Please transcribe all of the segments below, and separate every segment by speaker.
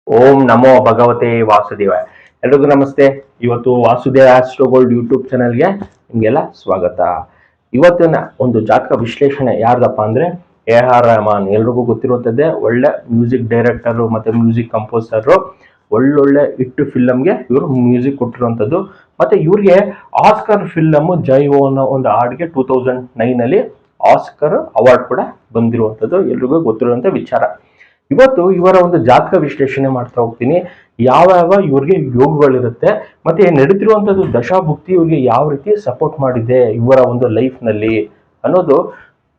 Speaker 1: ಓಂ ನಮೋ ಭಗವತೆ ವಾಸುದೇವ. ಎಲ್ರಿಗೂ ನಮಸ್ತೆ. ಇವತ್ತು ವಾಸುದೇವ ಆಸ್ಟ್ರೋಗೋಲ್ಡ್ ಯೂಟ್ಯೂಬ್ ಚಾನಲ್ಗೆ ನಿಮಗೆಲ್ಲ ಸ್ವಾಗತ. ಇವತ್ತಿನ ಒಂದು ಜಾತಕ ವಿಶ್ಲೇಷಣೆ ಯಾರ್ದಪ್ಪ ಅಂದ್ರೆ AR ರೆಹಮಾನ್. ಎಲ್ರಿಗೂ ಗೊತ್ತಿರುವಂತದ್ದೇ, ಒಳ್ಳೆ ಮ್ಯೂಸಿಕ್ ಡೈರೆಕ್ಟರ್ ಮತ್ತೆ ಮ್ಯೂಸಿಕ್ ಕಂಪೋಸರ್. ಒಳ್ಳೊಳ್ಳೆ ಹಿಟ್ ಫಿಲಮ್ಗೆ ಇವರು ಮ್ಯೂಸಿಕ್ ಕೊಟ್ಟಿರುವಂತದ್ದು. ಮತ್ತೆ ಇವ್ರಿಗೆ ಆಸ್ಕರ್ ಫಿಲಮ್ ಜೈವೋ ಅನ್ನೋ ಒಂದು ಹಾಡಿಗೆ 2009 ಆಸ್ಕರ್ ಅವಾರ್ಡ್ ಕೂಡ ಬಂದಿರುವಂತದ್ದು ಎಲ್ರಿಗೂ ಗೊತ್ತಿರುವಂತ ವಿಚಾರ. ಇವತ್ತು ಇವರ ಒಂದು ಜಾತಕ ವಿಶ್ಲೇಷಣೆ ಮಾಡ್ತಾ ಹೋಗ್ತೀನಿ. ಯಾವ ಇವ್ರಿಗೆ ಯೋಗಗಳಿರುತ್ತೆ, ಮತ್ತೆ ನಡೀತಿರುವಂತದ್ದು ದಶಾಭುಕ್ತಿ ಇವ್ರಿಗೆ ಯಾವ ರೀತಿ ಸಪೋರ್ಟ್ ಮಾಡಿದೆ ಇವರ ಒಂದು ಲೈಫ್ ನಲ್ಲಿ ಅನ್ನೋದು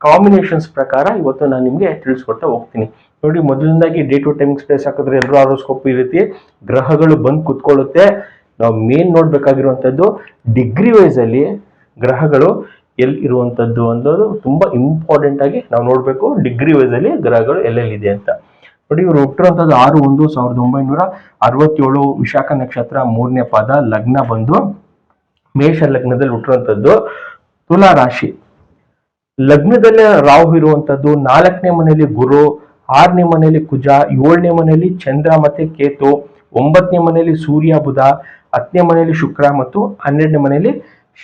Speaker 1: ಕಾಂಬಿನೇಷನ್ಸ್ ಪ್ರಕಾರ ಇವತ್ತು ನಾನು ನಿಮ್ಗೆ ತಿಳಿಸ್ಕೊಡ್ತಾ ಹೋಗ್ತೀನಿ. ನೋಡಿ, ಮೊದಲನೇದಾಗಿ ಡೇ ಟು ಟೈಮ್ ಸ್ಪೇಸ್ ಹಾಕಿದ್ರೆ ಎಲ್ಲರೂ ಆರೋಸ್ಕೋಪ್ ಈ ರೀತಿ ಗ್ರಹಗಳು ಬಂದು ಕುತ್ಕೊಳ್ಳುತ್ತೆ. ನಾವು ಮೇನ್ ನೋಡ್ಬೇಕಾಗಿರುವಂತದ್ದು ಡಿಗ್ರಿ ವೈಸ್ ಅಲ್ಲಿ ಗ್ರಹಗಳು ಎಲ್ಲಿ ಇರುವಂತದ್ದು ಅನ್ನೋದು ತುಂಬಾ ಇಂಪಾರ್ಟೆಂಟ್ ಆಗಿ ನಾವು ನೋಡ್ಬೇಕು. ಡಿಗ್ರಿ ವೈಸ್ ಅಲ್ಲಿ ಗ್ರಹಗಳು ಎಲ್ಲೆಲ್ಲಿದೆ ಅಂತ ನೋಡಿ. ಇವರು ಹುಟ್ಟಿರುವಂತದ್ದು 6/1/1967, ವಿಶಾಖ ನಕ್ಷತ್ರ 3ನೇ ಪಾದ, ಲಗ್ನ ಬಂದು ಮೇಷ ಲಗ್ನದಲ್ಲಿ ಹುಟ್ಟಿರುವಂತದ್ದು, ತುಲಾ ರಾಶಿ. ಲಗ್ನದಲ್ಲೇ ರಾಹು ಇರುವಂತದ್ದು, 4ನೇ ಮನೆಯಲ್ಲಿ ಗುರು, 6ನೇ ಮನೆಯಲ್ಲಿ ಕುಜ, 7ನೇ ಮನೆಯಲ್ಲಿ ಚಂದ್ರ ಮತ್ತೆ ಕೇತು, 9ನೇ ಮನೆಯಲ್ಲಿ ಸೂರ್ಯ ಬುಧ, 10ನೇ ಮನೆಯಲ್ಲಿ ಶುಕ್ರ ಮತ್ತು 12ನೇ ಮನೆಯಲ್ಲಿ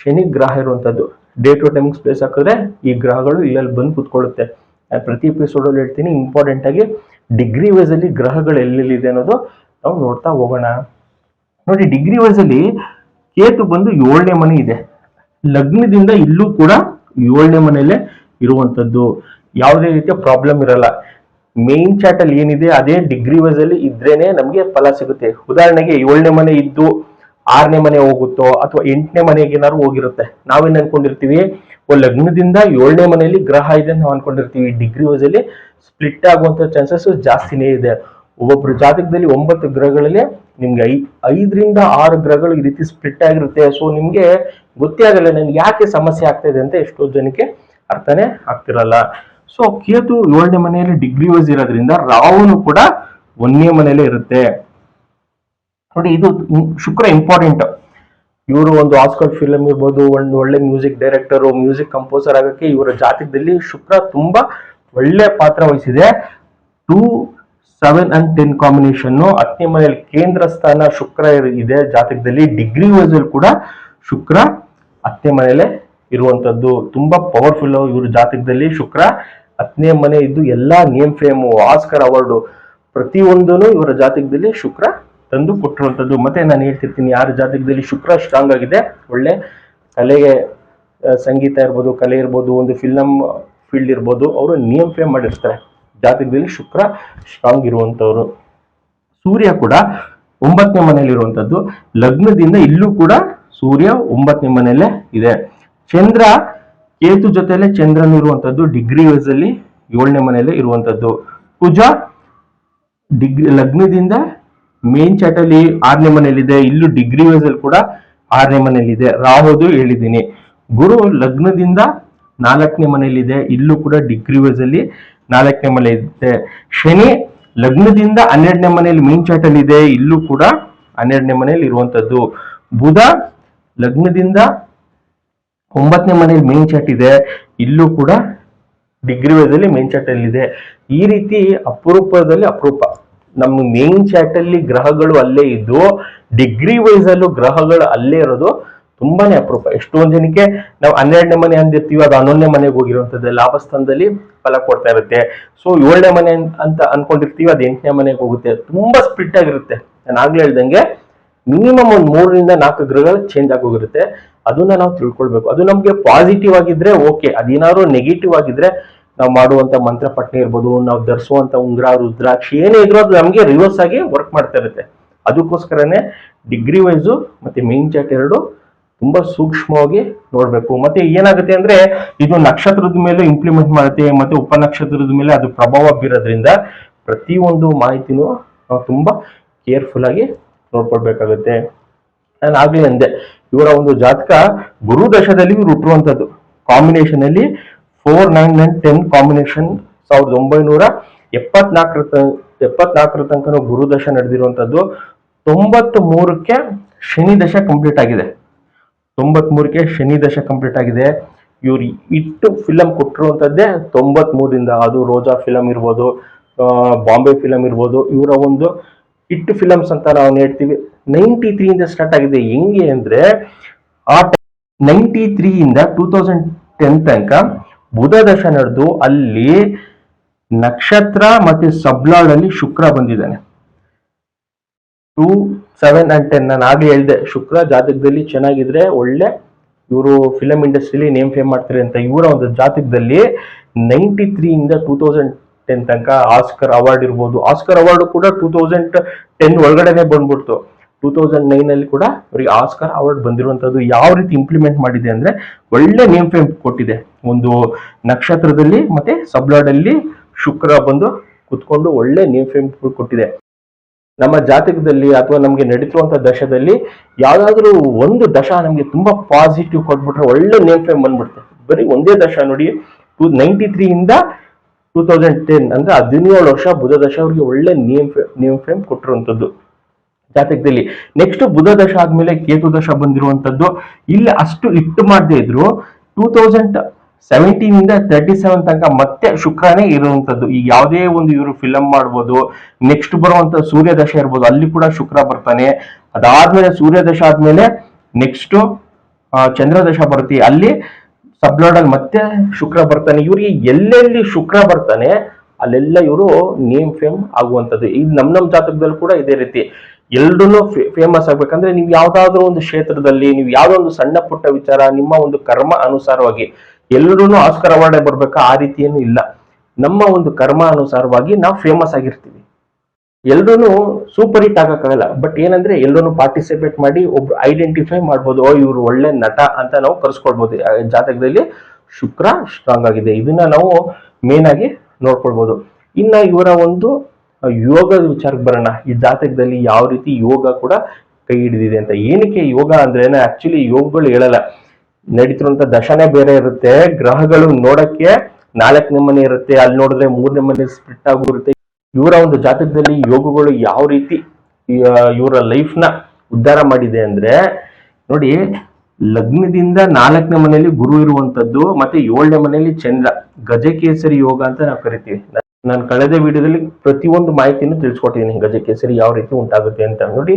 Speaker 1: ಶನಿ ಗ್ರಹ ಇರುವಂತದ್ದು. ಡೇ ಟು ಟೈಮ್ ಸ್ಪೇಸ್ ಹಾಕಿದ್ರೆ ಈ ಗ್ರಹಗಳು ಇಲ್ಲೆಲ್ಲಿ ಬಂದು ಕುತ್ಕೊಳ್ಳುತ್ತೆ. ನಾನು ಪ್ರತಿ ಎಪಿಸೋಡ್ ಅಲ್ಲಿ ಹೇಳ್ತೀನಿ, ಇಂಪಾರ್ಟೆಂಟ್ ಆಗಿ ಡಿಗ್ರಿ ವೈಸ್ ಅಲ್ಲಿ ಗ್ರಹಗಳು ಎಲ್ಲೆಲ್ಲಿದೆ ಅನ್ನೋದು ನಾವು ನೋಡ್ತಾ ಹೋಗೋಣ. ನೋಡಿ, ಡಿಗ್ರಿ ವೈಸ್ ಅಲ್ಲಿ ಕೇತು ಬಂದು 7ನೇ ಮನೆ ಇದೆ. ಲಗ್ನದಿಂದ ಇಲ್ಲೂ ಕೂಡ 7ನೇ ಮನೆಯಲ್ಲೇ ಇರುವಂತದ್ದು. ಯಾವುದೇ ರೀತಿಯ ಪ್ರಾಬ್ಲಮ್ ಇರಲ್ಲ. ಮೇನ್ ಚಾಟ್ ಅಲ್ಲಿ ಏನಿದೆ ಅದೇ ಡಿಗ್ರಿ ವೈಸ್ ಅಲ್ಲಿ ಇದ್ರೇನೆ ನಮ್ಗೆ ಫಲ ಸಿಗುತ್ತೆ. ಉದಾಹರಣೆಗೆ 7ನೇ ಮನೆ ಇದ್ದು 6ನೇ ಮನೆ ಹೋಗುತ್ತೋ ಅಥವಾ 8ನೇ ಮನೆಗೆ ಏನಾದ್ರು ಹೋಗಿರುತ್ತೆ, ನಾವೇನ್ ಅನ್ಕೊಂಡಿರ್ತೀವಿ, ಲಗ್ನದಿಂದ 7ನೇ ಮನೆಯಲ್ಲಿ ಗ್ರಹ ಇದೆ ನಾವು ಅನ್ಕೊಂಡಿರ್ತೀವಿ. ಡಿಗ್ರಿ ವೈಸ್ ಅಲ್ಲಿ ಸ್ಪ್ಲಿಟ್ ಆಗುವಂತ ಚಾನ್ಸಸ್ ಜಾಸ್ತಿನೇ ಇದೆ. ಒಬ್ಬೊಬ್ರು ಜಾತಕದಲ್ಲಿ 9 ಗ್ರಹಗಳಲ್ಲಿ ನಿಮ್ಗೆ 5ರಿಂದ 6 ಗ್ರಹಗಳು ಈ ರೀತಿ ಸ್ಪ್ಲಿಟ್ ಆಗಿರುತ್ತೆ. ಸೊ ನಿಮ್ಗೆ ಗೊತ್ತೇ ಆಗಲ್ಲ ನನ್ಗೆ ಯಾಕೆ ಸಮಸ್ಯೆ ಆಗ್ತಾ ಇದೆ ಅಂತ ಎಷ್ಟೋ ಜನಕ್ಕೆ ಅರ್ಥನೇ ಆಗ್ತಿರಲ್ಲ. ಸೊ ಕೇತು 7ನೇ ಮನೆಯಲ್ಲಿ ಡಿಗ್ರಿ ವೈಸ್ ಇರೋದ್ರಿಂದ ರಾಹುನು ಕೂಡ 1ನೇ ಮನೆಯಲ್ಲೇ ಇರುತ್ತೆ. ನೋಡಿ, ಇದು ಶುಕ್ರ ಇಂಪಾರ್ಟೆಂಟ್. ಇವರು ಒಂದು ಆಸ್ಕರ್ ಫಿಲಮ್ ಇರ್ಬೋದು, ಒಂದು ಒಳ್ಳೆ ಮ್ಯೂಸಿಕ್ ಡೈರೆಕ್ಟರ್, ಮ್ಯೂಸಿಕ್ ಕಂಪೋಸರ್ ಆಗಕ್ಕೆ ಇವರ ಜಾತಕದಲ್ಲಿ ಶುಕ್ರ ತುಂಬಾ ಒಳ್ಳೆ ಪಾತ್ರ ವಹಿಸಿದೆ. 2, 7 and 10 ಕಾಂಬಿನೇಷನ್. 10ನೇ ಮನೆಯಲ್ಲಿ ಕೇಂದ್ರ ಸ್ಥಾನ ಶುಕ್ರ ಇದೆ ಜಾತಕದಲ್ಲಿ. ಡಿಗ್ರಿ ವೈಸ್ ಅಲ್ಲಿ ಕೂಡ ಶುಕ್ರ 10ನೇ ಮನೆಯಲ್ಲೇ ಇರುವಂತದ್ದು. ತುಂಬಾ ಪವರ್ಫುಲ್ ಇವ್ರ ಜಾತಕದಲ್ಲಿ ಶುಕ್ರ 10ನೇ ಮನೆ ಇದ್ದು ಎಲ್ಲಾ ನೇಮ್ ಫೇಮು, ಆಸ್ಕರ್ ಅವಾರ್ಡು ಪ್ರತಿಯೊಂದೂ ಇವರ ಜಾತಕದಲ್ಲಿ ಶುಕ್ರ ತಂದು ಕೊಟ್ಟಿರುವಂತದ್ದು. ಮತ್ತೆ ನಾನು ಹೇಳ್ತಿರ್ತೀನಿ, ಯಾರ ಜಾತಕದಲ್ಲಿ ಶುಕ್ರ ಸ್ಟ್ರಾಂಗ್ ಆಗಿದೆ, ಒಳ್ಳೆ ಕಲೆಗೆ, ಸಂಗೀತ ಇರ್ಬೋದು, ಕಲೆ ಇರ್ಬೋದು, ಒಂದು ಫಿಲಮ್ ಫೀಲ್ಡ್ ಇರ್ಬೋದು, ಅವರು ನೇಮ್ ಫೇಮ್ ಮಾಡಿರ್ತಾರೆ ಜಾತಕದಲ್ಲಿ ಶುಕ್ರ ಸ್ಟ್ರಾಂಗ್ ಇರುವಂತವ್ರು. ಸೂರ್ಯ ಕೂಡ 9ನೇ ಮನೆಯಲ್ಲಿ ಇರುವಂತದ್ದು. ಲಗ್ನದಿಂದ ಇಲ್ಲೂ ಕೂಡ ಸೂರ್ಯ 9ನೇ ಮನೆಯಲ್ಲೇ ಇದೆ. ಚಂದ್ರ ಕೇತು ಜೊತೆಲೆ ಚಂದ್ರನ್ ಇರುವಂತದ್ದು, ಡಿಗ್ರಿ ವೈಸ್ ಅಲ್ಲಿ 7ನೇ ಮನೆಯಲ್ಲೇ ಇರುವಂತದ್ದು. ಕುಜ ಲಗ್ನದಿಂದ ಮೇನ್ ಚಾಟ್ ಅಲ್ಲಿ 6ನೇ ಮನೆಯಲ್ಲಿದೆ. ಇಲ್ಲೂ ಡಿಗ್ರಿ ವೈಸ್ ಅಲ್ಲಿ ಕೂಡ 6ನೇ ಮನೆಯಲ್ಲಿದೆ. ರಾಹುದು ಹೇಳಿದ್ದೀನಿ. ಗುರು ಲಗ್ನದಿಂದ 4ನೇ ಮನೆಯಲ್ಲಿದೆ. ಇಲ್ಲೂ ಕೂಡ ಡಿಗ್ರಿ ವೈಸ್ ಅಲ್ಲಿ 4ನೇ ಮನೆ ಇದೆ. ಶನಿ ಲಗ್ನದಿಂದ 12ನೇ ಮನೆಯಲ್ಲಿ ಮೇನ್ ಚಾಟ್ ಅಲ್ಲಿ ಇದೆ. ಇಲ್ಲೂ ಕೂಡ 12ನೇ ಮನೆಯಲ್ಲಿ ಇರುವಂತದ್ದು. ಬುಧ ಲಗ್ನದಿಂದ 9ನೇ ಮನೆಯಲ್ಲಿ ಮೇನ್ ಚಾಟ್ ಇದೆ. ಇಲ್ಲೂ ಕೂಡ ಡಿಗ್ರಿ ವೈಸ್ ಅಲ್ಲಿ ಮೇನ್ ಚಾಟ್ ಅಲ್ಲಿ ಇದೆ. ಈ ರೀತಿ ಅಪರೂಪದಲ್ಲಿ ಅಪರೂಪ ನಮ್ಮ ಮೇನ್ ಚಾಟ್ ಅಲ್ಲಿ ಗ್ರಹಗಳು ಅಲ್ಲೇ ಇದ್ದು ಡಿಗ್ರಿ ವೈಸ್ ಅಲ್ಲೂ ಗ್ರಹಗಳು ಅಲ್ಲೇ ಇರೋದು ತುಂಬಾನೇ ಅಪರೂಪ. ಎಷ್ಟೊಂದ್ ಜನಕ್ಕೆ ನಾವು 12ನೇ ಮನೆ ಅಂದಿರ್ತೀವಿ, ಅದು 11ನೇ ಮನೆಗೆ ಹೋಗಿರುವಂತದ್ದು, ಲಾಭಸ್ಥಾನದಲ್ಲಿ ಫಲ ಕೊಡ್ತಾ ಇರುತ್ತೆ. ಸೊ 7ನೇ ಮನೆ ಅಂತ ಅನ್ಕೊಂಡಿರ್ತೀವಿ, ಅದು 8ನೇ ಮನೆಗೆ ಹೋಗುತ್ತೆ. ತುಂಬಾ ಸ್ಪ್ಲಿಟ್ ಆಗಿರುತ್ತೆ. ನಾನು ಆಗ್ಲೇ ಹೇಳ್ದಂಗೆ ಮಿನಿಮಮ್ ಒಂದು 3ರಿಂದ 4 ಗ್ರಹಗಳು ಚೇಂಜ್ ಆಗೋಗಿರುತ್ತೆ. ಅದನ್ನ ನಾವು ತಿಳ್ಕೊಳ್ಬೇಕು. ಅದು ನಮ್ಗೆ ಪಾಸಿಟಿವ್ ಆಗಿದ್ರೆ ಓಕೆ. ಅದೇನಾದ್ರು ನೆಗೆಟಿವ್ ಆಗಿದ್ರೆ ನಾವು ಮಾಡುವಂತ ಮಂತ್ರ ಪಠನೆ ಇರ್ಬೋದು, ನಾವು ಧರಿಸುವಂತ ಉಂಗ್ರ, ರುದ್ರಾಕ್ಷಿ ಏನೇ ಇದ್ರು ಅದು ನಮ್ಗೆ ರಿವರ್ಸ್ ಆಗಿ ವರ್ಕ್ ಮಾಡ್ತಾ ಇರುತ್ತೆ. ಅದಕ್ಕೋಸ್ಕರನೇ ಡಿಗ್ರಿ ವೈಸು ಮತ್ತೆ ಮೇನ್ ಚಾಟ್ ಎರಡು ತುಂಬಾ ಸೂಕ್ಷ್ಮವಾಗಿ ನೋಡ್ಬೇಕು. ಮತ್ತೆ ಏನಾಗುತ್ತೆ ಅಂದ್ರೆ ಇದು ನಕ್ಷತ್ರದ ಮೇಲೆ ಇಂಪ್ಲಿಮೆಂಟ್ ಮಾಡುತ್ತೆ, ಮತ್ತೆ ಉಪನಕ್ಷತ್ರದ ಮೇಲೆ ಅದು ಪ್ರಭಾವ ಬೀರೋದ್ರಿಂದ ಪ್ರತಿಯೊಂದು ಮಾಹಿತಿನೂ ನಾವು ತುಂಬಾ ಕೇರ್ಫುಲ್ ಆಗಿ ನೋಡ್ಕೊಳ್ಬೇಕಾಗುತ್ತೆ. ನಾನು ಆಗ್ಲೇ ಅಂದೆ, ಇವರ ಒಂದು ಜಾತಕ ಗುರು ದಶದಲ್ಲಿ ಇವ್ರು ಹುಟ್ಟುವಂತದ್ದು. ಕಾಂಬಿನೇಷನ್ ಅಲ್ಲಿ 4, 9 and 10 ಕಾಂಬಿನೇಷನ್ 1974 ತನಕ ಗುರು ದಶ ನಡೆದಿರುವಂತದ್ದು. 93ಕ್ಕೆ ಶನಿ ದಶ ಕಂಪ್ಲೀಟ್ ಆಗಿದೆ. 93ಕ್ಕೆ ಶನಿ ದಶ ಕಂಪ್ಲೀಟ್ ಆಗಿದೆ. ಇವ್ರು ಇಟ್ಟು ಫಿಲಮ್ ಕೊಟ್ಟಿರುವಂತದ್ದೇ 93ರಿಂದ. ಅದು ರೋಜಾ ಫಿಲಮ್ ಇರ್ಬೋದು, ಬಾಂಬೆ ಫಿಲಮ್ ಇರ್ಬೋದು, ಇವರ ಒಂದು ಹಿಟ್ ಫಿಲಮ್ಸ್ ಅಂತ ನಾವು ಹೇಳ್ತೀವಿ. 93 ಇಂದ ಸ್ಟಾರ್ಟ್ ಆಗಿದೆ. ಹೆಂಗೆ ಅಂದ್ರೆ ಆ 93 ಇಂದ 2010 ತನಕ ಬುಧ ದಶ ನಡೆದು ಅಲ್ಲಿ ನಕ್ಷತ್ರ ಮತ್ತೆ ಸಬ್ಲಾಡ್ ಅಲ್ಲಿ ಶುಕ್ರ ಬಂದಿದ್ದಾನೆ. 2, 7 and 10 ನಾನು ಆಗ್ಲೇ ಹೇಳ್ದೆ, ಶುಕ್ರ ಜಾತಕದಲ್ಲಿ ಚೆನ್ನಾಗಿದ್ರೆ ಒಳ್ಳೆ ಇವರು ಫಿಲಂ ಇಂಡಸ್ಟ್ರಿಲಿ ನೇಮ್ ಫೇಮ್ ಮಾಡ್ತಾರೆ ಅಂತ. ಇವರ ಒಂದು ಜಾತಕದಲ್ಲಿ 93 ಇಂದ 2010 ತನಕ ಆಸ್ಕರ್ ಅವಾರ್ಡ್ ಇರ್ಬೋದು. ಆಸ್ಕರ್ ಅವಾರ್ಡ್ ಕೂಡ 2010 ಒಳಗಡೆನೆ ಬಂದ್ಬಿಡ್ತು. 2009 ಅಲ್ಲಿ ಕೂಡ ಅವರಿಗೆ ಆಸ್ಕರ್ ಅವಾರ್ಡ್ ಬಂದಿರುವಂತದ್ದು. ಯಾವ ರೀತಿ ಇಂಪ್ಲಿಮೆಂಟ್ ಮಾಡಿದೆ ಅಂದ್ರೆ ಒಳ್ಳೆ ನೇಮ್ ಫೇಮ್ ಕೊಟ್ಟಿದೆ. ಒಂದು ನಕ್ಷತ್ರದಲ್ಲಿ ಮತ್ತೆ ಸಬ್ಲಾಡ್ ಅಲ್ಲಿ ಶುಕ್ರ ಬಂದು ಕುತ್ಕೊಂಡು ಒಳ್ಳೆ ನೇಮ್ ಫೇಮ್ ಕೊಟ್ಟಿದೆ. ನಮ್ಮ ಜಾತಕದಲ್ಲಿ ಅಥವಾ ನಮ್ಗೆ ನಡೀತಿರುವಂತಹ ದಶದಲ್ಲಿ ಯಾವ್ದಾದ್ರು ಒಂದು ದಶ ನಮ್ಗೆ ತುಂಬಾ ಪಾಸಿಟಿವ್ ಕೊಟ್ಬಿಟ್ರೆ ಒಳ್ಳೆ ನೇಮ್ ಫೇಮ್ ಬಂದ್ಬಿಡುತ್ತೆ. ಬರೀ ಒಂದೇ ದಶ ನೋಡಿ, 93 ಇಂದ 2010 ಅಂದ್ರೆ 17 ವರ್ಷ ಬುಧ ದಶ ಅವ್ರಿಗೆ ಒಳ್ಳೆ ನೇಮ್ ಫೇಮ್ ಕೊಟ್ಟಿರುವಂತದ್ದು ಜಾತಕದಲ್ಲಿ. ನೆಕ್ಸ್ಟ್ ಬುಧ ದಶ ಆದ್ಮೇಲೆ ಕೇತು ದಶ ಬಂದಿರುವಂತದ್ದು. ಇಲ್ಲಿ ಅಷ್ಟು ಇಟ್ಟು ಮಾಡದೇ ಇದ್ರು 2017 ಇಂದ 37 ತನಕ ಮತ್ತೆ ಶುಕ್ರನೇ ಇರುವಂತದ್ದು. ಈಗ ಯಾವುದೇ ಒಂದು ಇವರು ಫಿಲಂ ಮಾಡ್ಬೋದು. ನೆಕ್ಸ್ಟ್ ಬರುವಂತ ಸೂರ್ಯ ದಶ ಇರ್ಬೋದು, ಅಲ್ಲಿ ಕೂಡ ಶುಕ್ರ ಬರ್ತಾನೆ. ಅದಾದ್ಮೇಲೆ ಸೂರ್ಯ ದಶ ಆದ್ಮೇಲೆ ನೆಕ್ಸ್ಟ್ ಚಂದ್ರ ದಶ ಬರುತ್ತೆ, ಅಲ್ಲಿ ಸಬ್ಲಾಡ್ ಅಲ್ಲಿ ಮತ್ತೆ ಶುಕ್ರ ಬರ್ತಾನೆ. ಇವ್ರಿಗೆ ಎಲ್ಲೆಲ್ಲಿ ಶುಕ್ರ ಬರ್ತಾನೆ ಅಲ್ಲೆಲ್ಲ ಇವರು ನೇಮ್ ಫೇಮ್ ಆಗುವಂತದ್ದು. ಇದು ನಮ್ ಜಾತಕದಲ್ಲಿ ಕೂಡ ಇದೇ ರೀತಿ. ಎಲ್ರೂ ಫೇಮಸ್ ಆಗ್ಬೇಕಂದ್ರೆ ನೀವು ಯಾವ್ದಾದ್ರು ಒಂದು ಕ್ಷೇತ್ರದಲ್ಲಿ ನೀವು ಯಾವ್ದೋ ಒಂದು ಸಣ್ಣ ಪುಟ್ಟ ವಿಚಾರ ನಿಮ್ಮ ಒಂದು ಕರ್ಮ ಅನುಸಾರವಾಗಿ ಎಲ್ರೂ ಆಸ್ಕರ್ ಅವಾರ್ಡ್ ಬರ್ಬೇಕಾ? ಆ ರೀತಿಯೇನು ಇಲ್ಲ. ನಮ್ಮ ಒಂದು ಕರ್ಮ ಅನುಸಾರವಾಗಿ ನಾವು ಫೇಮಸ್ ಆಗಿರ್ತೀವಿ. ಎಲ್ರೂ ಸೂಪರ್ ಹಿಟ್ ಆಗಕ್ಕಾಗಲ್ಲ, ಬಟ್ ಏನಂದ್ರೆ ಎಲ್ಲರೂ ಪಾರ್ಟಿಸಿಪೇಟ್ ಮಾಡಿ ಒಬ್ರು ಐಡೆಂಟಿಫೈ ಮಾಡ್ಬೋದು, ಇವ್ರು ಒಳ್ಳೆ ನಟ ಅಂತ ನಾವು ಕರ್ಸ್ಕೊಳ್ಬಹುದು. ಜಾತಕದಲ್ಲಿ ಶುಕ್ರ ಸ್ಟ್ರಾಂಗ್ ಆಗಿದೆ, ಇದನ್ನ ನಾವು ಮೇನ್ ಆಗಿ ನೋಡ್ಕೊಳ್ಬಹುದು. ಇನ್ನ ಇವರ ಒಂದು ಯೋಗದ ವಿಚಾರಕ್ಕೆ ಬರೋಣ. ಈ ಜಾತಕದಲ್ಲಿ ಯಾವ ರೀತಿ ಯೋಗ ಕೂಡ ಕೈ ಹಿಡಿದಿದೆ ಅಂತ. ಏನಕ್ಕೆ ಯೋಗ ಅಂದ್ರೆ ಆಕ್ಚುಲಿ ಯೋಗಗಳು ಹೇಳಲ್ಲ, ನಡೀತಿರುವಂತ ದಶನೇ ಬೇರೆ ಇರುತ್ತೆ. ಗ್ರಹಗಳು ನೋಡಕ್ಕೆ 4ನೇ ಮನೆ ಇರುತ್ತೆ, ಅಲ್ಲಿ ನೋಡಿದ್ರೆ 3ನೇ ಮನೆ ಸ್ಪ್ಲಿಟ್ ಆಗಿರುತ್ತೆ. ಇವರ ಒಂದು ಜಾತಕದಲ್ಲಿ ಯೋಗಗಳು ಯಾವ ರೀತಿ ಇವರ ಲೈಫ್ ನ ಉದ್ಧಾರ ಮಾಡಿದೆ ಅಂದ್ರೆ ನೋಡಿ, ಲಗ್ನದಿಂದ 4ನೇ ಮನೆಯಲ್ಲಿ ಗುರು ಇರುವಂತದ್ದು, ಮತ್ತೆ 7ನೇ ಮನೆಯಲ್ಲಿ ಚಂದ್ರ, ಗಜಕೇಸರಿ ಯೋಗ ಅಂತ ನಾವು ಕರಿತೀವಿ. ನಾನು ಕಳೆದ ವಿಡಿಯೋದಲ್ಲಿ ಪ್ರತಿಯೊಂದು ಮಾಹಿತಿಯನ್ನು ತಿಳಿಸ್ಕೊಟ್ಟಿದ್ದೀನಿ, ಗಜಕೇಸರಿ ಯಾವ ರೀತಿ ಉಂಟಾಗುತ್ತೆ ಅಂತ. ನೋಡಿ,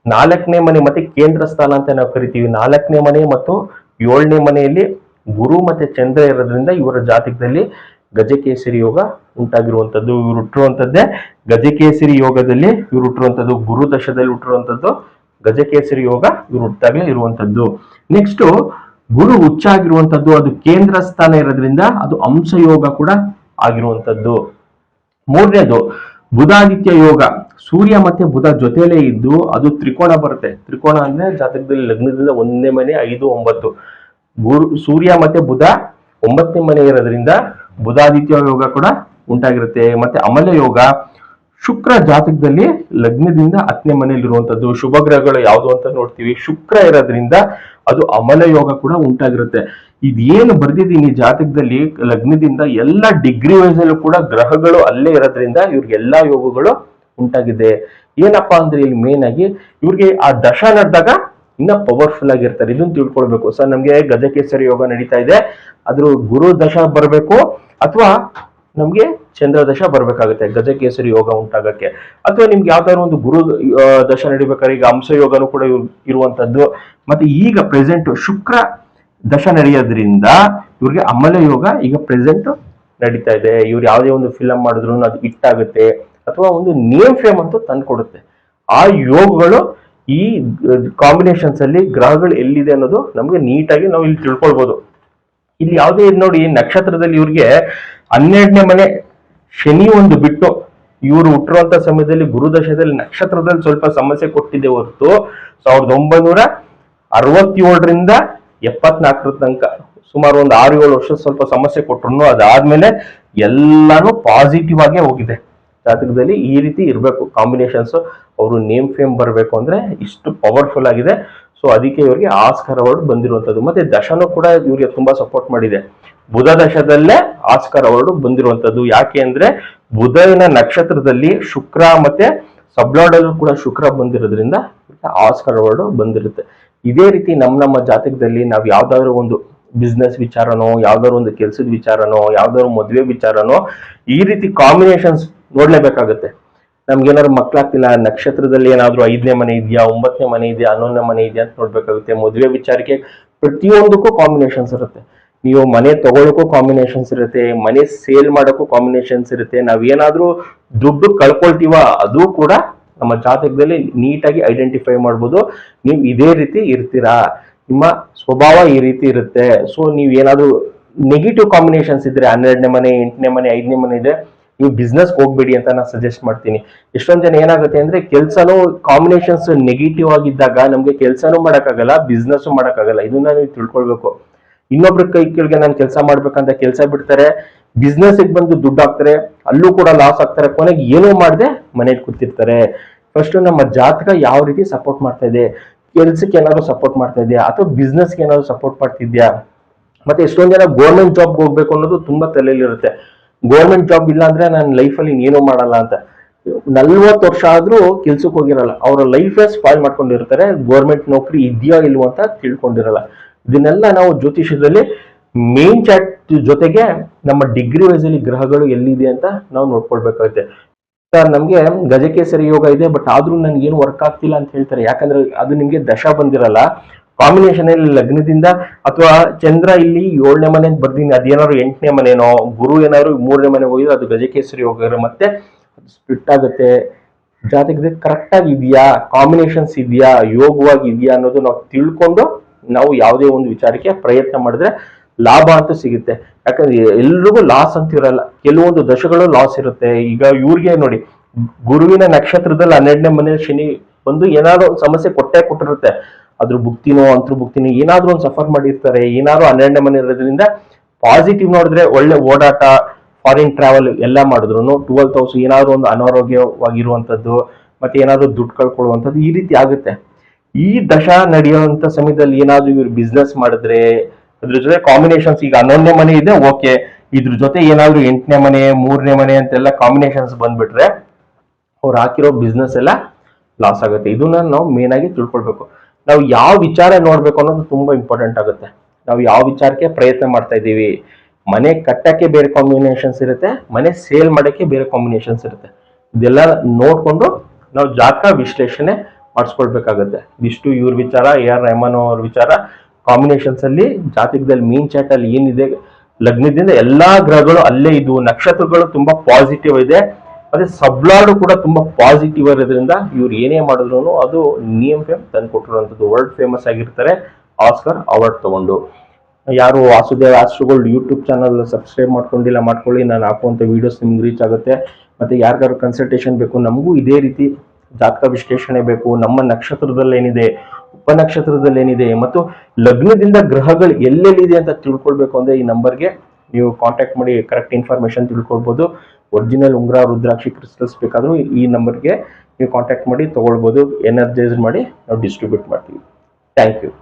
Speaker 1: 4ನೇ ಮನೆ ಮತ್ತೆ ಕೇಂದ್ರ ಸ್ಥಾನ ಅಂತ ನಾವು ಕರಿತೀವಿ. 4ನೇ ಮನೆ ಮತ್ತು 7ನೇ ಮನೆಯಲ್ಲಿ ಗುರು ಮತ್ತೆ ಚಂದ್ರ ಇರೋದ್ರಿಂದ ಇವರ ಜಾತಕದಲ್ಲಿ ಗಜಕೇಸರಿ ಯೋಗ ಉಂಟಾಗಿರುವಂತದ್ದು. ಇವರು ಹುಟ್ಟಿರುವಂತದ್ದೇ ಗಜಕೇಸರಿ ಯೋಗದಲ್ಲಿ ಇವರು ಹುಟ್ಟಿರುವಂತದ್ದು. ಗುರು ದಶದಲ್ಲಿ ಹುಟ್ಟಿರುವಂತದ್ದು ಗಜಕೇಸರಿ ಯೋಗ ಇವರು ಹುಟ್ಟಾಗಲೇ ಇರುವಂತದ್ದು. ನೆಕ್ಸ್ಟ್ ಗುರು ಉಚ್ಚ ಆಗಿರುವಂತದ್ದು, ಅದು ಕೇಂದ್ರ ಸ್ಥಾನ ಇರೋದ್ರಿಂದ ಅದು ಅಂಶ ಯೋಗ ಕೂಡ ಆಗಿರುವಂತದ್ದು. ಮೂರನೇದು ಬುಧಾದಿತ್ಯ ಯೋಗ, ಸೂರ್ಯ ಮತ್ತೆ ಬುಧ ಜೊತೆಲೇ ಇದ್ದು ಅದು ತ್ರಿಕೋಣ ಬರುತ್ತೆ. ತ್ರಿಕೋಣ ಅಂದ್ರೆ ಜಾತಕದಲ್ಲಿ ಲಗ್ನದಿಂದ 1ನೇ ಮನೆ 5, 9 ಗುರು ಸೂರ್ಯ ಮತ್ತೆ ಬುಧ 9ನೇ ಮನೆ ಇರೋದ್ರಿಂದ ಬುಧಾದಿತ್ಯ ಯೋಗ ಕೂಡ ಉಂಟಾಗಿರುತ್ತೆ. ಮತ್ತೆ ಅಮಲ ಯೋಗ, ಶುಕ್ರ ಜಾತಕದಲ್ಲಿ ಲಗ್ನದಿಂದ 10ನೇ ಮನೆಯಲ್ಲಿ ಇರುವಂತದ್ದು. ಶುಭ ಗ್ರಹಗಳು ಯಾವುದು ಅಂತ ನೋಡ್ತೀವಿ, ಶುಕ್ರ ಇರೋದ್ರಿಂದ ಅದು ಅಮಲ ಯೋಗ ಕೂಡ ಉಂಟಾಗಿರುತ್ತೆ. ಇದೇನು ಬರ್ದಿದ್ದೀನಿ ಜಾತಕದಲ್ಲಿ ಲಗ್ನದಿಂದ ಎಲ್ಲ ಡಿಗ್ರಿ ವೈಸ್ ಅಲ್ಲೂ ಕೂಡ ಗ್ರಹಗಳು ಅಲ್ಲೇ ಇರೋದ್ರಿಂದ ಇವ್ರಿಗೆ ಎಲ್ಲಾ ಯೋಗಗಳು ಉಂಟಾಗಿದೆ. ಏನಪ್ಪಾ ಅಂದ್ರೆ ಇಲ್ಲಿ ಮೇನ್ ಆಗಿ ಇವ್ರಿಗೆ ಆ ದಶ ನಡೆದಾಗ ಇನ್ನ ಪವರ್ಫುಲ್ ಆಗಿರ್ತಾರೆ. ಇದನ್ನ ತಿಳ್ಕೊಳ್ಬೇಕು. ಸರ್ ನಮ್ಗೆ ಗಜಕೇಸರಿ ಯೋಗ ನಡೀತಾ ಇದೆ, ಅದ್ರ ಗುರು ದಶ ಬರಬೇಕು ಅಥವಾ ನಮ್ಗೆ ಚಂದ್ರ ದಶ ಬರ್ಬೇಕಾಗುತ್ತೆ ಗಜಕೇಸರಿ ಯೋಗ ಉಂಟಾಗಕ್ಕೆ. ಅಥವಾ ನಿಮ್ಗೆ ಯಾವ್ದಾದ್ರು ಒಂದು ಗುರು ದಶ ನಡಿಬೇಕಾದ್ರೆ ಈಗ ಅಂಶ ಯೋಗನೂ ಕೂಡ ಇರುವಂತದ್ದು. ಮತ್ತೆ ಈಗ ಪ್ರೆಸೆಂಟ್ ಶುಕ್ರ ದಶ ನಡೆಯೋದ್ರಿಂದ ಇವ್ರಿಗೆ ಅಮಲ ಯೋಗ ಈಗ ಪ್ರೆಸೆಂಟ್ ನಡೀತಾ ಇದೆ. ಇವ್ರು ಯಾವುದೇ ಒಂದು ಫಿಲಂ ಮಾಡಿದ್ರು ಅದು ಹಿಟ್ ಆಗುತ್ತೆ ಅಥವಾ ಒಂದು ನೇಮ್ ಫೇಮ್ ಅಂತೂ ತಂದ್ಕೊಡುತ್ತೆ. ಆ ಯೋಗಗಳು ಈ ಕಾಂಬಿನೇಷನ್ಸ್ ಅಲ್ಲಿ ಗ್ರಹಗಳು ಎಲ್ಲಿದೆ ಅನ್ನೋದು ನಮ್ಗೆ ನೀಟಾಗಿ ನಾವು ಇಲ್ಲಿ ತಿಳ್ಕೊಳ್ಬಹುದು. ಇಲ್ಲಿ ಯಾವುದೇ ನೋಡಿ ನಕ್ಷತ್ರದಲ್ಲಿ ಇವ್ರಿಗೆ 12ನೇ ಮನೆ ಶನಿ ಒಂದು ಬಿಟ್ಟು ಇವರು ಹುಟ್ಟಿರುವಂತ ಸಮಯದಲ್ಲಿ ಗುರುದಶದಲ್ಲಿ ನಕ್ಷತ್ರದಲ್ಲಿ ಸ್ವಲ್ಪ ಸಮಸ್ಯೆ ಕೊಟ್ಟಿದೆ ಹೊರತು 1967ರಿಂದ 74 ತನಕ ಸುಮಾರು ಒಂದು 6-7 ವರ್ಷ ಸ್ವಲ್ಪ ಸಮಸ್ಯೆ ಕೊಟ್ರು. ಅದಾದ್ಮೇಲೆ ಎಲ್ಲಾನು ಪಾಸಿಟಿವ್ ಆಗೇ ಹೋಗಿದೆ. ಜಾತಕದಲ್ಲಿ ಈ ರೀತಿ ಇರಬೇಕು ಕಾಂಬಿನೇಷನ್ಸ್. ಅವರು ನೇಮ್ ಫೇಮ್ ಬರಬೇಕು ಅಂದ್ರೆ ಇಷ್ಟು ಪವರ್ಫುಲ್ ಆಗಿದೆ. ಸೊ ಅದಕ್ಕೆ ಇವರಿಗೆ ಆಸ್ಕರ್ ಅವಾರ್ಡ್ ಬಂದಿರುವಂತದ್ದು. ಮತ್ತೆ ದಶನೂ ಕೂಡ ಇವ್ರಿಗೆ ತುಂಬಾ ಸಪೋರ್ಟ್ ಮಾಡಿದೆ. ಬುಧ ದಶದಲ್ಲೇ ಆಸ್ಕರ್ ಅವಾರ್ಡ್ ಬಂದಿರುವಂತದ್ದು. ಯಾಕೆ ಅಂದ್ರೆ ಬುಧನ ನಕ್ಷತ್ರದಲ್ಲಿ ಶುಕ್ರ ಮತ್ತೆ ಸಬ್ಲಾಡ್ ಅಲ್ಲೂ ಕೂಡ ಶುಕ್ರ ಬಂದಿರೋದ್ರಿಂದ ಆಸ್ಕರ್ ಅವಾರ್ಡ್ ಬಂದಿರುತ್ತೆ. ಇದೇ ರೀತಿ ನಮ್ಮ ಜಾತಕದಲ್ಲಿ ನಾವು ಯಾವ್ದಾದ್ರು ಒಂದು ಬಿಸ್ನೆಸ್ ವಿಚಾರನೋ, ಯಾವ್ದಾದ್ರು ಒಂದು ಕೆಲಸದ ವಿಚಾರನೋ, ಯಾವ್ದಾದ್ರು ಮದುವೆ ವಿಚಾರನೋ ಈ ರೀತಿ ಕಾಂಬಿನೇಷನ್ಸ್ ನೋಡ್ಲೇಬೇಕಾಗತ್ತೆ. ನಮ್ಗೇನಾದ್ರು ಮಕ್ಳಾಗ್ತಿಲ್ಲ, ನಕ್ಷತ್ರದಲ್ಲಿ ಏನಾದ್ರು 5ನೇ ಮನೆ ಇದೆಯಾ, 9ನೇ ಮನೆ ಇದೆಯಾ, 11ನೇ ಮನೆ ಇದೆಯಾ ಅಂತ ನೋಡ್ಬೇಕಾಗುತ್ತೆ. ಮದುವೆ ವಿಚಾರಕ್ಕೆ ಪ್ರತಿಯೊಂದಕ್ಕೂ ಕಾಂಬಿನೇಷನ್ಸ್ ಇರುತ್ತೆ. ನೀವು ಮನೆ ತಗೊಳಕ್ಕೂ ಕಾಂಬಿನೇಷನ್ಸ್ ಇರುತ್ತೆ, ಮನೆ ಸೇಲ್ ಮಾಡೋಕ್ಕೂ ಕಾಂಬಿನೇಷನ್ಸ್ ಇರುತ್ತೆ. ನಾವೇನಾದ್ರೂ ದುಡ್ಡು ಕಳ್ಕೊಳ್ತೀವ ಅದು ಕೂಡ ನಮ್ಮ ಜಾತಕದಲ್ಲಿ ನೀಟಾಗಿ ಐಡೆಂಟಿಫೈ ಮಾಡ್ಬೋದು. ನೀವು ಇದೇ ರೀತಿ ಇರ್ತೀರಾ, ನಿಮ್ಮ ಸ್ವಭಾವ ಈ ರೀತಿ ಇರುತ್ತೆ. ಸೊ ನೀವು ಏನಾದ್ರು ನೆಗೆಟಿವ್ ಕಾಂಬಿನೇಷನ್ಸ್ ಇದ್ರೆ 12ನೇ ಮನೆ, 8ನೇ ಮನೆ, 5ನೇ ಮನೆ ಇದೆ, ನೀವು ಬಿಸ್ನೆಸ್ ಹೋಗ್ಬೇಡಿ ಅಂತ ನಾನು ಸಜೆಸ್ಟ್ ಮಾಡ್ತೀನಿ. ಎಷ್ಟೊಂದ್ ಜನ ಏನಾಗುತ್ತೆ ಅಂದ್ರೆ ಕೆಲ್ಸನೂ ಕಾಂಬಿನೇಷನ್ಸ್ ನೆಗೆಟಿವ್ ಆಗಿದ್ದಾಗ ನಮ್ಗೆ ಕೆಲ್ಸನೂ ಮಾಡಕ್ಕಾಗಲ್ಲ, ಬಿಸ್ನೆಸ್ ಮಾಡಕ್ಕಾಗಲ್ಲ. ಇದನ್ನ ನೀವು ತಿಳ್ಕೊಳ್ಬೇಕು. ಇನ್ನೊಬ್ರ ಕೈ ಕೆಳಗೆ ನಾನು ಕೆಲಸ ಮಾಡ್ಬೇಕಂತ ಕೆಲಸ ಬಿಡ್ತಾರೆ, ಬಿಸ್ನೆಸ್ ಬಂದು ದುಡ್ಡು ಹಾಕ್ತಾರೆ, ಅಲ್ಲೂ ಕೂಡ ಲಾಸ್ ಆಗ್ತಾರೆ, ಕೊನೆಗೆ ಏನೂ ಮಾಡದೆ ಮನೇಲಿ ಕೂತಿರ್ತಾರೆ. ಫಸ್ಟ್ ನಮ್ಮ ಜಾತಕ ಯಾವ ರೀತಿ ಸಪೋರ್ಟ್ ಮಾಡ್ತಾ ಇದೆ, ಕೆಲ್ಸಕ್ಕೆ ಏನಾದ್ರು ಸಪೋರ್ಟ್ ಮಾಡ್ತಾ ಇದೆಯಾ ಅಥವಾ ಬಿಸ್ನೆಸ್ಗೆ ಏನಾದ್ರು ಸಪೋರ್ಟ್ ಮಾಡ್ತಿದ್ಯಾ. ಮತ್ತೆ ಎಷ್ಟೊಂದ್ ಜನ ಗೌರ್ಮೆಂಟ್ ಜಾಬ್ಗೆ ಹೋಗ್ಬೇಕು ಅನ್ನೋದು ತುಂಬಾ ತಲೆಯಲ್ಲಿ ಇರುತ್ತೆ. ಗೌರ್ಮೆಂಟ್ ಜಾಬ್ ಇಲ್ಲ ಅಂದ್ರೆ ನಾನು ಲೈಫಲ್ಲಿ ಇನ್ನೇನು ಮಾಡಲ್ಲ ಅಂತ. 40 ವರ್ಷ ಆದ್ರೂ ಕೆಲ್ಸಕ್ಕೆ ಹೋಗಿರಲ್ಲ, ಅವರ ಲೈಫ್ ಸ್ಪಾಯ್ಲ್ ಮಾಡ್ಕೊಂಡಿರ್ತಾರೆ. ಗೌರ್ಮೆಂಟ್ ನೌಕರಿ ಇದೆಯಾ ಇಲ್ವೋ ಅಂತ ತಿಳ್ಕೊಂಡಿರಲ್ಲ. ಇದನ್ನೆಲ್ಲ ನಾವು ಜ್ಯೋತಿಷ್ಯದಲ್ಲಿ ಮೇನ್ ಚಾಟ್ ಜೊತೆಗೆ ನಮ್ಮ ಡಿಗ್ರಿ ವೈಸ್ ಅಲ್ಲಿ ಗ್ರಹಗಳು ಎಲ್ಲಿದೆ ಅಂತ ನಾವು ನೋಡ್ಕೊಳ್ಬೇಕಾಗುತ್ತೆ. ಸರ್ ನಮ್ಗೆ ಗಜಕೇಸರಿ ಯೋಗ ಇದೆ, ಬಟ್ ಆದ್ರೂ ನನ್ಗೆ ಏನು ವರ್ಕ್ ಆಗ್ತಿಲ್ಲ ಅಂತ ಹೇಳ್ತಾರೆ. ಯಾಕಂದ್ರೆ ಅದು ನಿಮ್ಗೆ ದಶ ಬಂದಿರಲ್ಲ, ಕಾಂಬಿನೇಷನ್ ಅಲ್ಲಿ ಲಗ್ನದಿಂದ ಅಥವಾ ಚಂದ್ರ ಇಲ್ಲಿ 7ನೇ ಮನೆ ಬರ್ದೀನಿ, ಅದೇನಾದ್ರು 8ನೇ ಮನೆನೋ, ಗುರು ಏನಾದ್ರು 3ನೇ ಮನೆಗೆ ಹೋಗಿದ್ರೆ ಅದು ಗಜಕೇಸರಿ ಯೋಗ, ಮತ್ತೆ ಅದು ಸ್ಪ್ಲಿಟ್ ಆಗುತ್ತೆ. ಜಾತಕದಲ್ಲಿ ಕರೆಕ್ಟ್ ಆಗಿ ಇದೆಯಾ, ಕಾಂಬಿನೇಷನ್ಸ್ ಇದೆಯಾ, ಯೋಗವಾಗಿ ಇದೆಯಾ ಅನ್ನೋದು ನಾವು ತಿಳ್ಕೊಂಡು ನಾವು ಯಾವುದೇ ಒಂದು ವಿಚಾರಕ್ಕೆ ಪ್ರಯತ್ನ ಮಾಡಿದ್ರೆ ಲಾಭ ಅಂತೂ ಸಿಗುತ್ತೆ. ಯಾಕಂದ್ರೆ ಎಲ್ರಿಗೂ ಲಾಸ್ ಅಂತ ಇರಲ್ಲ, ಕೆಲವೊಂದು ದಶಗಳು ಲಾಸ್ ಇರುತ್ತೆ. ಈಗ ಇವ್ರಿಗೆ ನೋಡಿ, ಗುರುವಿನ ನಕ್ಷತ್ರದಲ್ಲಿ 12ನೇ ಮನೆ ಶನಿ ಬಂದು ಏನಾದ್ರು ಸಮಸ್ಯೆ ಕೊಟ್ಟಿರುತ್ತೆ. ಅದ್ರ ಭುಕ್ತಿನೋ ಅಂತರ್ಭುಕ್ತಿನೋ ಏನಾದ್ರೂ ಒಂದು ಸಫರ್ ಮಾಡಿರ್ತಾರೆ. ಏನಾದ್ರು 12ನೇ ಮನೆ ಇರೋದ್ರಿಂದ ಪಾಸಿಟಿವ್ ನೋಡಿದ್ರೆ ಒಳ್ಳೆ ಓಡಾಟ, ಫಾರಿನ್ ಟ್ರಾವೆಲ್ ಎಲ್ಲ ಮಾಡಿದ್ರು 12th ಹೌಸ್ ಏನಾದ್ರು ಒಂದು ಅನಾರೋಗ್ಯವಾಗಿರುವಂತದ್ದು, ಮತ್ತೆ ಏನಾದ್ರು ದುಡ್ಡು ಕಳ್ಕೊಳ್ಳುವಂಥದ್ದು ಈ ರೀತಿ ಆಗುತ್ತೆ. ಈ ದಶ ನಡೆಯುವಂತ ಸಮಯದಲ್ಲಿ ಏನಾದ್ರು ಇವ್ರು ಬಿಸ್ನೆಸ್ ಮಾಡಿದ್ರೆ ಅದ್ರ ಜೊತೆ ಕಾಂಬಿನೇಷನ್ಸ್, ಈಗ 11ನೇ ಮನೆ ಇದೆ ಓಕೆ, ಇದ್ರ ಜೊತೆ ಏನಾದ್ರು 8ನೇ ಮನೆ, 3ನೇ ಮನೆ ಅಂತೆಲ್ಲ ಕಾಂಬಿನೇಷನ್ಸ್ ಬಂದ್ಬಿಟ್ರೆ ಅವ್ರು ಹಾಕಿರೋ ಬಿಸ್ನೆಸ್ ಎಲ್ಲ ಲಾಸ್ ಆಗುತ್ತೆ. ಇದನ್ನ ನಾವು ಮೇನ್ ಆಗಿ ತಿಳ್ಕೊಳ್ಬೇಕು. ನಾವು ಯಾವ ವಿಚಾರ ನೋಡ್ಬೇಕು ಅನ್ನೋದು ತುಂಬಾ ಇಂಪಾರ್ಟೆಂಟ್ ಆಗುತ್ತೆ. ನಾವು ಯಾವ ವಿಚಾರಕ್ಕೆ ಪ್ರಯತ್ನ ಮಾಡ್ತಾ ಇದ್ದೀವಿ. ಮನೆ ಕಟ್ಟಕ್ಕೆ ಬೇರೆ ಕಾಂಬಿನೇಷನ್ಸ್ ಇರುತ್ತೆ, ಮನೆ ಸೇಲ್ ಮಾಡಕ್ಕೆ ಬೇರೆ ಕಾಂಬಿನೇಷನ್ಸ್ ಇರುತ್ತೆ. ಇದೆಲ್ಲ ನೋಡ್ಕೊಂಡು ನಾವು ಜಾತಕ ವಿಶ್ಲೇಷಣೆ ಮಾಡಿಸ್ಕೊಳ್ಬೇಕಾಗತ್ತೆ. ಇಷ್ಟು ಇವ್ರ ವಿಚಾರ, AR ರೆಹಮಾನ್ ಅವ್ರ ವಿಚಾರ. ಕಾಂಬಿನೇಷನ್ಸ್ ಅಲ್ಲಿ ಜಾತಕದಲ್ಲಿ ಮೀನ್ ಚಾಟ್ ಅಲ್ಲಿ ಏನಿದೆ, ಲಗ್ನದಿಂದ ಎಲ್ಲಾ ಗ್ರಹಗಳು ಅಲ್ಲೇ ಇದ್ವು, ನಕ್ಷತ್ರಗಳು ತುಂಬಾ ಪಾಸಿಟಿವ್ ಇದೆ, ಮತ್ತೆ ಸಬ್ಲಾಡು ಕೂಡ ತುಂಬಾ ಪಾಸಿಟಿವ್ ಇರೋದ್ರಿಂದ ಇವ್ರು ಏನೇ ಮಾಡಿದ್ರು ಅದು ನಿಯಮ್ ಫೇಮ್ ತಂದು ಕೊಟ್ಟಿರುವಂತದ್ದು. ವರ್ಲ್ಡ್ ಫೇಮಸ್ ಆಗಿರ್ತಾರೆ ಆಸ್ಕರ್ ಅವಾರ್ಡ್ ತಗೊಂಡು. ಯಾರು ವಾಸುದೇವ್ ಆಸ್ಟ್ರೋಗೋಲ್ಡ್ ಯೂಟ್ಯೂಬ್ ಚಾನಲ್ ಸಬ್ಸ್ಕ್ರೈಬ್ ಮಾಡ್ಕೊಂಡಿಲ್ಲ, ಮಾಡ್ಕೊಳ್ಳಿ. ನಾನು ಹಾಕುವಂತ ವಿಡಿಯೋಸ್ ನಿಮ್ಗೆ ರೀಚ್ ಆಗುತ್ತೆ. ಮತ್ತೆ ಯಾರಿಗಾರು ಕನ್ಸಲ್ಟೇಷನ್ ಬೇಕು, ನಮಗೂ ಇದೇ ರೀತಿ ಜಾತಕ ವಿಶ್ಲೇಷಣೆ ಬೇಕು, ನಮ್ಮ ನಕ್ಷತ್ರದಲ್ಲಿ ಏನಿದೆ, ಉಪನಕ್ಷತ್ರದಲ್ಲಿ ಏನಿದೆ, ಮತ್ತು ಲಗ್ನದಿಂದ ಗ್ರಹಗಳು ಎಲ್ಲೆಲ್ಲಿದೆ ಅಂತ ತಿಳ್ಕೊಳ್ಬೇಕು ಅಂದ್ರೆ ಈ ನಂಬರ್ಗೆ ನೀವು ಕಾಂಟ್ಯಾಕ್ಟ್ ಮಾಡಿ ಕರೆಕ್ಟ್ ಇನ್ಫಾರ್ಮೇಶನ್ ತಿಳ್ಕೊಳ್ಬಹುದು. ಒರಿಜಿನಲ್ ಉಂಗ್ರ, ರುದ್ರಾಕ್ಷಿ, ಕ್ರಿಸ್ಟಲ್ಸ್ ಬೇಕಾದ್ರೂ ಈ ನಂಬರ್ಗೆ ನೀವು ಕಾಂಟ್ಯಾಕ್ಟ್ ಮಾಡಿ ತಗೊಳ್ಬಹುದು. ಎನರ್ಜೈಸ್ ಮಾಡಿ ನಾವು ಡಿಸ್ಟ್ರಿಬ್ಯೂಟ್ ಮಾಡ್ತೀವಿ. Thank you.